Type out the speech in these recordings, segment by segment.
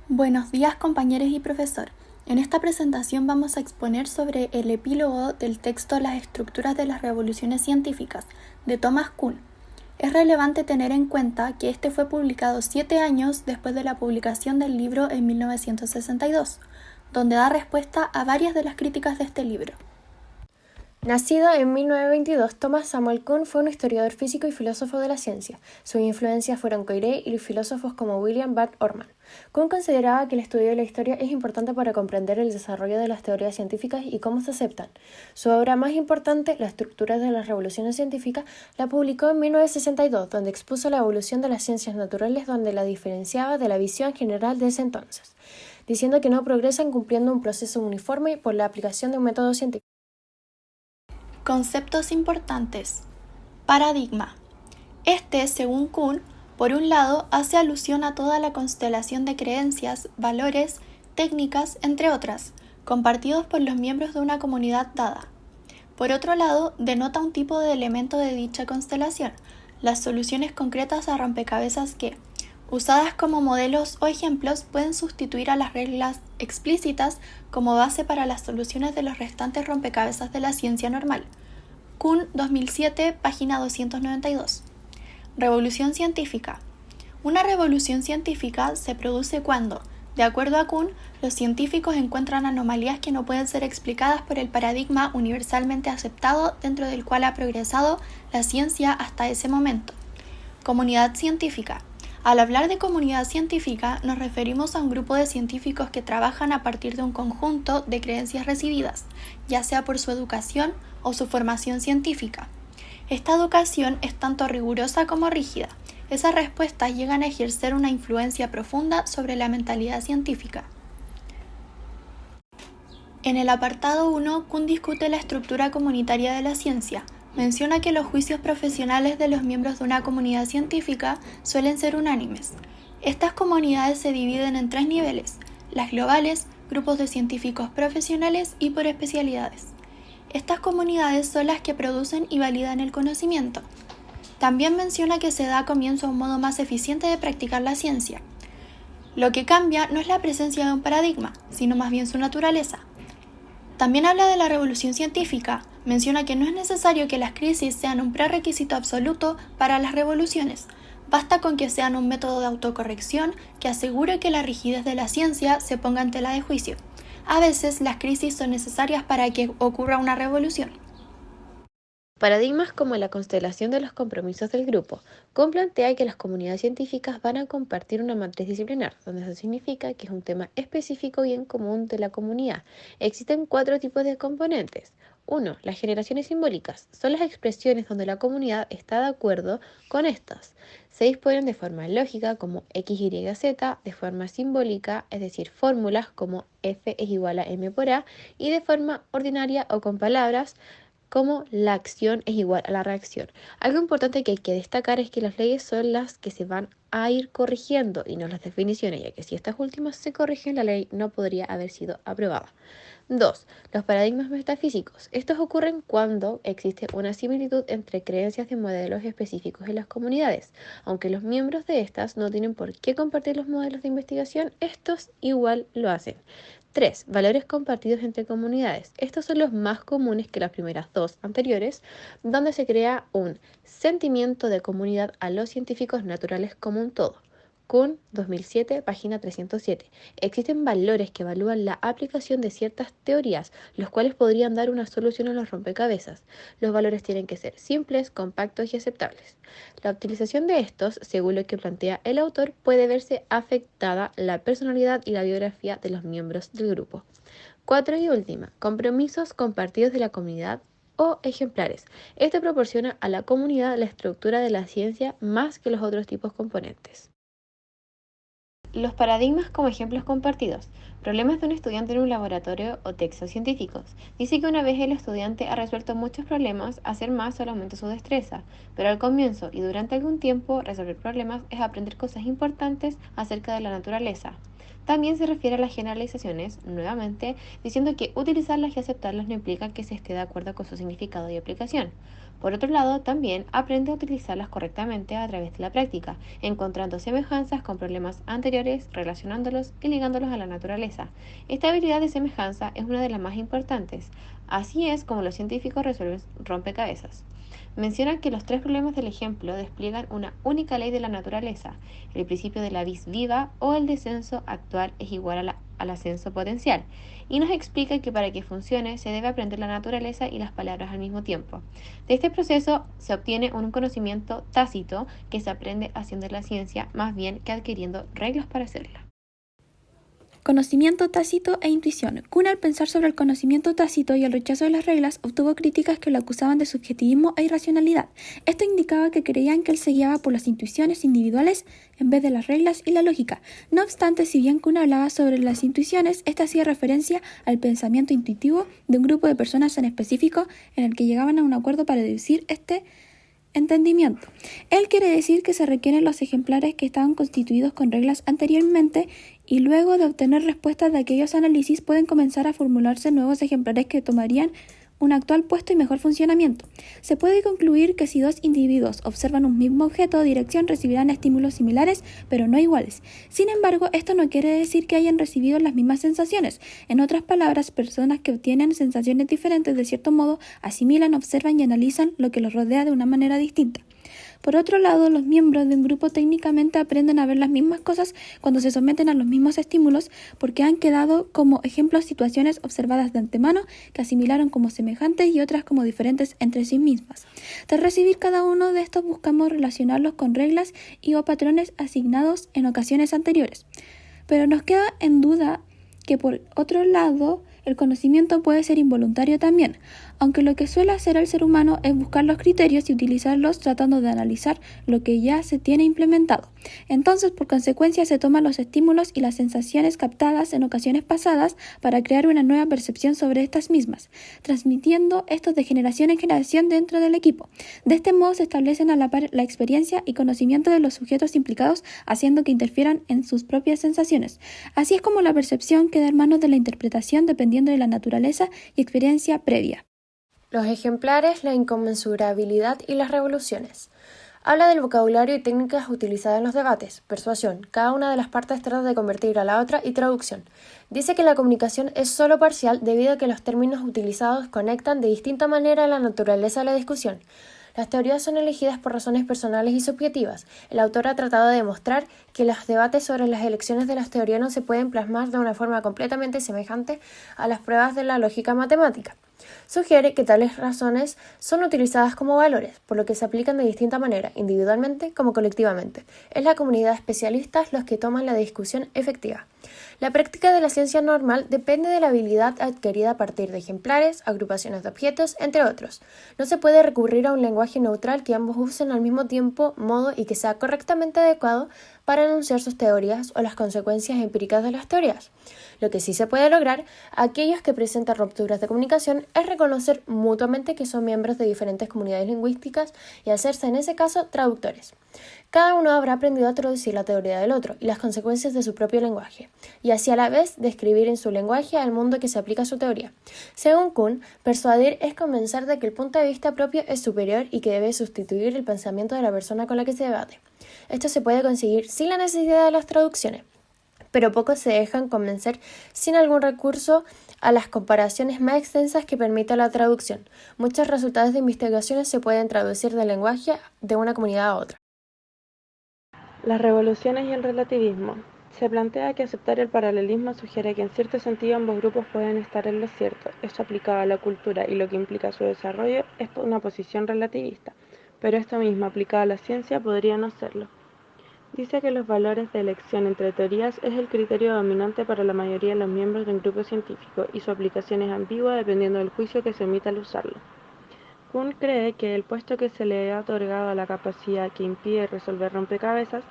Buenos días compañeros y profesor. En esta presentación vamos a exponer sobre el epílogo del texto Las estructuras de las revoluciones científicas, de Thomas Kuhn. Es relevante tener en cuenta que este fue publicado 7 años después de la publicación del libro en 1962, donde da respuesta a varias de las críticas de este libro. Nacido en 1922, Thomas Samuel Kuhn fue un historiador físico y filósofo de la ciencia. Sus influencias fueron Coiré y filósofos como William Barr Orman. Kuhn consideraba que el estudio de la historia es importante para comprender el desarrollo de las teorías científicas y cómo se aceptan. Su obra más importante, La estructura de las revoluciones científicas, la publicó en 1962, donde expuso la evolución de las ciencias naturales, donde la diferenciaba de la visión general de ese entonces, diciendo que no progresan cumpliendo un proceso uniforme por la aplicación de un método científico. Conceptos importantes. Paradigma. Este, según Kuhn, por un lado, hace alusión a toda la constelación de creencias, valores, técnicas, entre otras, compartidos por los miembros de una comunidad dada. Por otro lado, denota un tipo de elemento de dicha constelación, las soluciones concretas a rompecabezas que, usadas como modelos o ejemplos, pueden sustituir a las reglas explícitas como base para las soluciones de los restantes rompecabezas de la ciencia normal. Kuhn 2007, página 292. Revolución científica. Una revolución científica se produce cuando, de acuerdo a Kuhn, los científicos encuentran anomalías que no pueden ser explicadas por el paradigma universalmente aceptado dentro del cual ha progresado la ciencia hasta ese momento. Comunidad científica. Al hablar de comunidad científica, nos referimos a un grupo de científicos que trabajan a partir de un conjunto de creencias recibidas, ya sea por su educación o su formación científica. Esta educación es tanto rigurosa como rígida. Esas respuestas llegan a ejercer una influencia profunda sobre la mentalidad científica. En el apartado 1, Kuhn discute la estructura comunitaria de la ciencia. Menciona que los juicios profesionales de los miembros de una comunidad científica suelen ser unánimes. Estas comunidades se dividen en 3 niveles: las globales, grupos de científicos profesionales y por especialidades. Estas comunidades son las que producen y validan el conocimiento. También menciona que se da comienzo a un modo más eficiente de practicar la ciencia. Lo que cambia no es la presencia de un paradigma, sino más bien su naturaleza. También habla de la revolución científica. Menciona que no es necesario que las crisis sean un prerequisito absoluto para las revoluciones. Basta con que sean un método de autocorrección que asegure que la rigidez de la ciencia se ponga en tela de juicio. A veces las crisis son necesarias para que ocurra una revolución. Paradigmas como la constelación de los compromisos del grupo. Kuhn plantea que las comunidades científicas van a compartir una matriz disciplinar, donde eso significa que es un tema específico y en común de la comunidad. Existen 4 tipos de componentes. 1. Las generaciones simbólicas. Son las expresiones donde la comunidad está de acuerdo con estas. Se disponen de forma lógica como X, Y, Z, de forma simbólica, es decir, fórmulas como F es igual a M por A, y de forma ordinaria o con palabras como la acción es igual a la reacción. Algo importante que hay que destacar es que las leyes son las que se van a ir corrigiendo y no las definiciones, ya que si estas últimas se corrigen, la ley no podría haber sido aprobada. 2. Los paradigmas metafísicos. Estos ocurren cuando existe una similitud entre creencias de modelos específicos en las comunidades. Aunque los miembros de estas no tienen por qué compartir los modelos de investigación, estos igual lo hacen. 3. Valores compartidos entre comunidades. Estos son los más comunes que las primeras 2 anteriores, donde se crea un sentimiento de comunidad a los científicos naturales como un todo. Kuhn 2007, página 307. Existen valores que evalúan la aplicación de ciertas teorías, los cuales podrían dar una solución a los rompecabezas. Los valores tienen que ser simples, compactos y aceptables. La utilización de estos, según lo que plantea el autor, puede verse afectada la personalidad y la biografía de los miembros del grupo. 4 y última, compromisos compartidos de la comunidad o ejemplares. Esto proporciona a la comunidad la estructura de la ciencia más que los otros tipos componentes. Los paradigmas como ejemplos compartidos. Problemas de un estudiante en un laboratorio o textos científicos. Dice que una vez el estudiante ha resuelto muchos problemas, hacer más solo aumenta su destreza, pero al comienzo y durante algún tiempo resolver problemas es aprender cosas importantes acerca de la naturaleza. También se refiere a las generalizaciones, nuevamente, diciendo que utilizarlas y aceptarlas no implica que se esté de acuerdo con su significado y aplicación. Por otro lado, también aprende a utilizarlas correctamente a través de la práctica, encontrando semejanzas con problemas anteriores, relacionándolos y ligándolos a la naturaleza. Esta habilidad de semejanza es una de las más importantes. Así es como los científicos resuelven rompecabezas. Menciona que los tres problemas del ejemplo despliegan una única ley de la naturaleza, el principio de la vis viva o el descenso actual es igual al ascenso potencial, y nos explica que para que funcione se debe aprender la naturaleza y las palabras al mismo tiempo. De este proceso se obtiene un conocimiento tácito que se aprende haciendo la ciencia más bien que adquiriendo reglas para hacerla. Conocimiento tácito e intuición. Kuhn, al pensar sobre el conocimiento tácito y el rechazo de las reglas, obtuvo críticas que lo acusaban de subjetivismo e irracionalidad. Esto indicaba que creían que él se guiaba por las intuiciones individuales en vez de las reglas y la lógica. No obstante, si bien Kuhn hablaba sobre las intuiciones, esta hacía referencia al pensamiento intuitivo de un grupo de personas en específico en el que llegaban a un acuerdo para deducir este entendimiento. Él quiere decir que se requieren los ejemplares que estaban constituidos con reglas anteriormente y luego de obtener respuestas de aquellos análisis pueden comenzar a formularse nuevos ejemplares que tomarían un actual puesto y mejor funcionamiento. Se puede concluir que si dos individuos observan un mismo objeto o dirección recibirán estímulos similares pero no iguales. Sin embargo, esto no quiere decir que hayan recibido las mismas sensaciones. En otras palabras, personas que obtienen sensaciones diferentes de cierto modo asimilan, observan y analizan lo que los rodea de una manera distinta. Por otro lado, los miembros de un grupo técnicamente aprenden a ver las mismas cosas cuando se someten a los mismos estímulos porque han quedado como ejemplos situaciones observadas de antemano que asimilaron como semejantes y otras como diferentes entre sí mismas. Tras recibir cada uno de estos buscamos relacionarlos con reglas y o patrones asignados en ocasiones anteriores. Pero nos queda en duda que por otro lado el conocimiento puede ser involuntario también, aunque lo que suele hacer el ser humano es buscar los criterios y utilizarlos tratando de analizar lo que ya se tiene implementado. Entonces, por consecuencia, se toman los estímulos y las sensaciones captadas en ocasiones pasadas para crear una nueva percepción sobre estas mismas, transmitiendo estos de generación en generación dentro del equipo. De este modo se establecen a la par la experiencia y conocimiento de los sujetos implicados, haciendo que interfieran en sus propias sensaciones. Así es como la percepción queda en manos de la interpretación dependiendo de la naturaleza y experiencia previa. Los ejemplares, la inconmensurabilidad y las revoluciones. Habla del vocabulario y técnicas utilizadas en los debates, persuasión, cada una de las partes trata de convertir a la otra y traducción. Dice que la comunicación es solo parcial debido a que los términos utilizados conectan de distinta manera la naturaleza de la discusión. Las teorías son elegidas por razones personales y subjetivas. El autor ha tratado de demostrar que los debates sobre las elecciones de las teorías no se pueden plasmar de una forma completamente semejante a las pruebas de la lógica matemática. Sugiere que tales razones son utilizadas como valores, por lo que se aplican de distinta manera, individualmente como colectivamente. Es la comunidad de especialistas los que toman la discusión efectiva. La práctica de la ciencia normal depende de la habilidad adquirida a partir de ejemplares, agrupaciones de objetos, entre otros. No se puede recurrir a un lenguaje neutral que ambos usen al mismo tiempo, modo y que sea correctamente adecuado para enunciar sus teorías o las consecuencias empíricas de las teorías. Lo que sí se puede lograr a aquellos que presentan rupturas de comunicación es reconocer mutuamente que son miembros de diferentes comunidades lingüísticas y hacerse en ese caso traductores. Cada uno habrá aprendido a traducir la teoría del otro y las consecuencias de su propio lenguaje, y así a la vez describir en su lenguaje al mundo que se aplica a su teoría. Según Kuhn, persuadir es convencer de que el punto de vista propio es superior y que debe sustituir el pensamiento de la persona con la que se debate. Esto se puede conseguir sin la necesidad de las traducciones, pero pocos se dejan convencer sin algún recurso a las comparaciones más extensas que permite la traducción. Muchos resultados de investigaciones se pueden traducir del lenguaje de una comunidad a otra. Las revoluciones y el relativismo. Se plantea que aceptar el paralelismo sugiere que en cierto sentido ambos grupos pueden estar en lo cierto. Esto aplicado a la cultura y lo que implica su desarrollo es una posición relativista, pero esto mismo aplicado a la ciencia podría no serlo. Dice que los valores de elección entre teorías es el criterio dominante para la mayoría de los miembros de un grupo científico y su aplicación es ambigua dependiendo del juicio que se emita al usarlo. Kuhn cree que el puesto que se le ha otorgado a la capacidad que impide resolver rompecabezas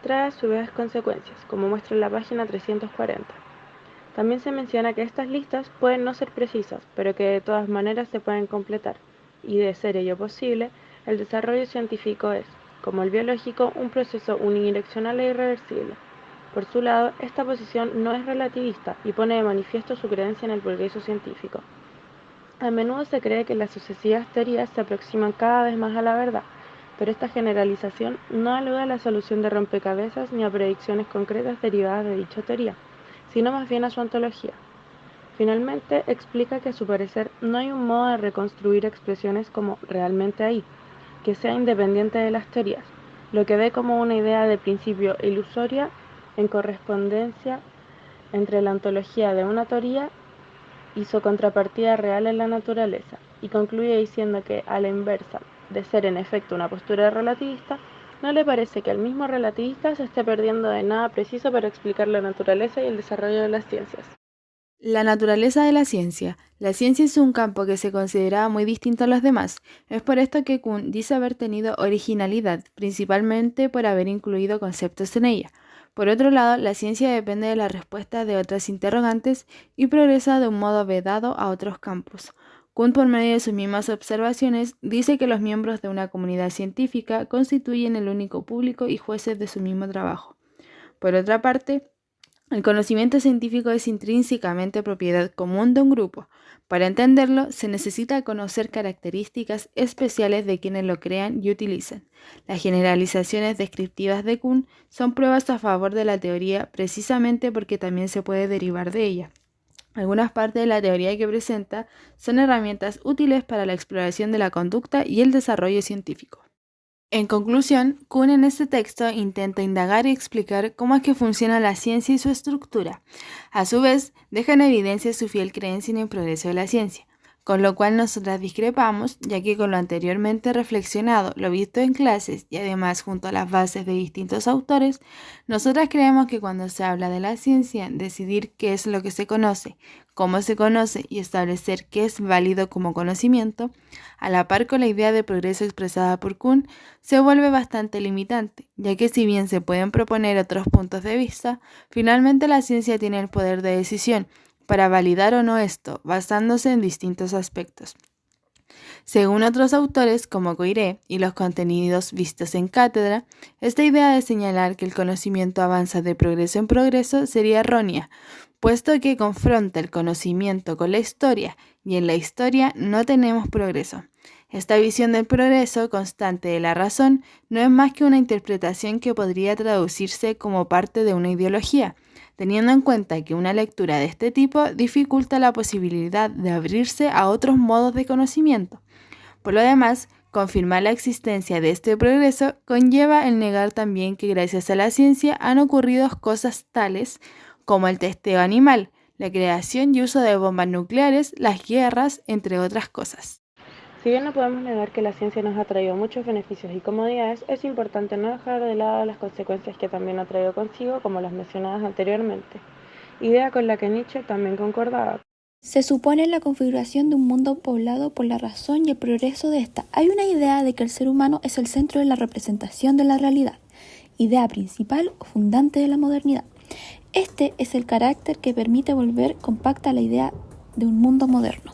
trae a su vez consecuencias, como muestra en la página 340. También se menciona que estas listas pueden no ser precisas, pero que de todas maneras se pueden completar, y de ser ello posible, el desarrollo científico es, como el biológico, un proceso unidireccional e irreversible. Por su lado, esta posición no es relativista y pone de manifiesto su creencia en el progreso científico. A menudo se cree que las sucesivas teorías se aproximan cada vez más a la verdad, pero esta generalización no alude a la solución de rompecabezas ni a predicciones concretas derivadas de dicha teoría, sino más bien a su ontología. Finalmente, explica que a su parecer no hay un modo de reconstruir expresiones como realmente hay, que sea independiente de las teorías, lo que ve como una idea de principio ilusoria en correspondencia entre la ontología de una teoría y su contrapartida real en la naturaleza, y concluye diciendo que, a la inversa de ser en efecto una postura relativista, no le parece que el mismo relativista se esté perdiendo de nada preciso para explicar la naturaleza y el desarrollo de las ciencias. La naturaleza de la ciencia. La ciencia es un campo que se consideraba muy distinto a los demás. Es por esto que Kuhn dice haber tenido originalidad, principalmente por haber incluido conceptos en ella. Por otro lado, la ciencia depende de la respuesta de otras interrogantes y progresa de un modo vedado a otros campos. Kuhn, por medio de sus mismas observaciones, dice que los miembros de una comunidad científica constituyen el único público y jueces de su mismo trabajo. Por otra parte, el conocimiento científico es intrínsecamente propiedad común de un grupo. Para entenderlo, se necesita conocer características especiales de quienes lo crean y utilizan. Las generalizaciones descriptivas de Kuhn son pruebas a favor de la teoría precisamente porque también se puede derivar de ella. Algunas partes de la teoría que presenta son herramientas útiles para la exploración de la conducta y el desarrollo científico. En conclusión, Kuhn en este texto intenta indagar y explicar cómo es que funciona la ciencia y su estructura. A su vez, deja en evidencia su fiel creencia en el progreso de la ciencia, con lo cual nosotras discrepamos, ya que con lo anteriormente reflexionado, lo visto en clases y además junto a las bases de distintos autores, nosotras creemos que cuando se habla de la ciencia, decidir qué es lo que se conoce, cómo se conoce y establecer qué es válido como conocimiento, a la par con la idea de progreso expresada por Kuhn, se vuelve bastante limitante, ya que si bien se pueden proponer otros puntos de vista, finalmente la ciencia tiene el poder de decisión para validar o no esto, basándose en distintos aspectos. Según otros autores, como Coiré y los contenidos vistos en cátedra, esta idea de señalar que el conocimiento avanza de progreso en progreso sería errónea, puesto que confronta el conocimiento con la historia, y en la historia no tenemos progreso. Esta visión del progreso constante de la razón no es más que una interpretación que podría traducirse como parte de una ideología, teniendo en cuenta que una lectura de este tipo dificulta la posibilidad de abrirse a otros modos de conocimiento. Por lo demás, confirmar la existencia de este progreso conlleva el negar también que gracias a la ciencia han ocurrido cosas tales como el testeo animal, la creación y uso de bombas nucleares, las guerras, entre otras cosas. Si bien no podemos negar que la ciencia nos ha traído muchos beneficios y comodidades, es importante no dejar de lado las consecuencias que también ha traído consigo, como las mencionadas anteriormente, idea con la que Nietzsche también concordaba. Se supone en la configuración de un mundo poblado por la razón y el progreso de ésta. Hay una idea de que el ser humano es el centro de la representación de la realidad, idea principal o fundante de la modernidad. Este es el carácter que permite volver compacta la idea de un mundo moderno.